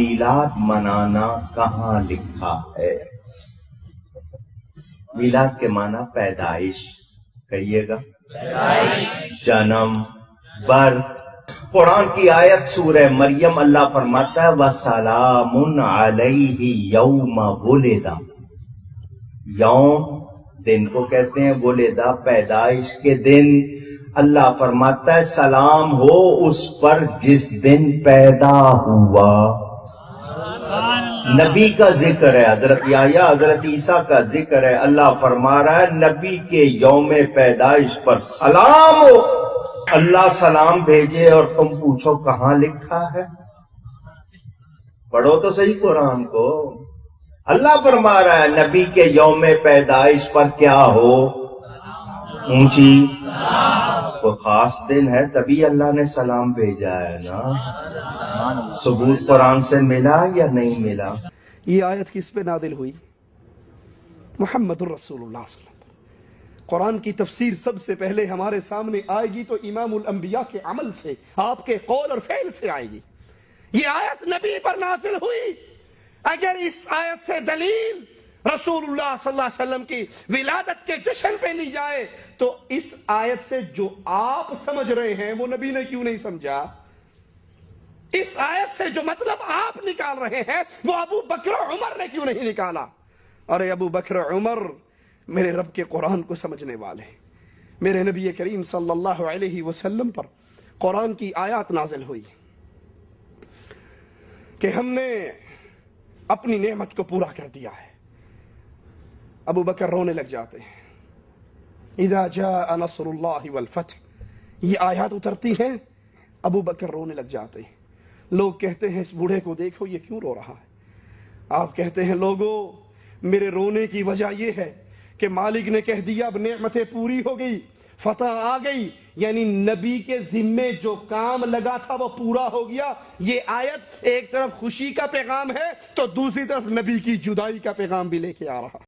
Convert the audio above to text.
میلاد منانا کہاں لکھا ہے؟ میلاد کے معنی پیدائش، کہیے گا، جنم، برتھ۔ قرآن کی آیت سورہ مریم اللہ فرماتا ہے وَسَلَامٌ عَلَيْهِ يَوْمَ وُلِدَ۔ یوم دن کو کہتے ہیں، ولدہ پیدائش کے دن۔ اللہ فرماتا ہے سلام ہو اس پر جس دن پیدا ہوا۔ نبی کا ذکر ہے، حضرت یحییٰ حضرت عیسیٰ کا ذکر ہے۔ اللہ فرما رہا ہے نبی کے یوم پیدائش پر سلام ہو۔ اللہ سلام بھیجے اور تم پوچھو کہاں لکھا ہے؟ پڑھو تو صحیح قرآن کو۔ اللہ فرما رہا ہے نبی کے یوم پیدائش پر کیا ہو؟ اونچی کوئی خاص دن ہے تبھی اللہ نے سلام بھیجا ہے نا۔ ثبوت قرآن سے ملا یا نہیں ملا؟ یہ آیت کس پہ نازل ہوئی؟ محمد الرسول اللہ صلی اللہ علیہ وسلم۔ قرآن کی تفسیر سب سے پہلے ہمارے سامنے آئے گی تو امام الانبیاء کے عمل سے، آپ کے قول اور فعل سے آئے گی۔ یہ آیت نبی پر نازل ہوئی۔ اگر اس آیت سے دلیل رسول اللہ صلی اللہ علیہ وسلم کی ولادت کے جشن پہ لی جائے تو اس آیت سے جو آپ سمجھ رہے ہیں وہ نبی نے کیوں نہیں سمجھا؟ اس آیت سے جو مطلب آپ نکال رہے ہیں وہ ابو بکر و عمر نے کیوں نہیں نکالا؟ ارے ابو بکر و عمر میرے رب کے قرآن کو سمجھنے والے، میرے نبی کریم صلی اللہ علیہ وسلم پر قرآن کی آیات نازل ہوئی کہ ہم نے اپنی نعمت کو پورا کر دیا ہے۔ ابو بکر رونے لگ جاتے ہیں۔ اذا جاء نصر اللہ والفتح، یہ آیات اترتی ہیں، ابو بکر رونے لگ جاتے ہیں۔ لوگ کہتے ہیں اس بوڑھے کو دیکھو یہ کیوں رو رہا ہے؟ آپ کہتے ہیں لوگوں میرے رونے کی وجہ یہ ہے کہ مالک نے کہہ دیا اب نعمتیں پوری ہو گئی، فتح آ گئی، یعنی نبی کے ذمے جو کام لگا تھا وہ پورا ہو گیا۔ یہ آیت ایک طرف خوشی کا پیغام ہے تو دوسری طرف نبی کی جدائی کا پیغام بھی لے کے آ رہا۔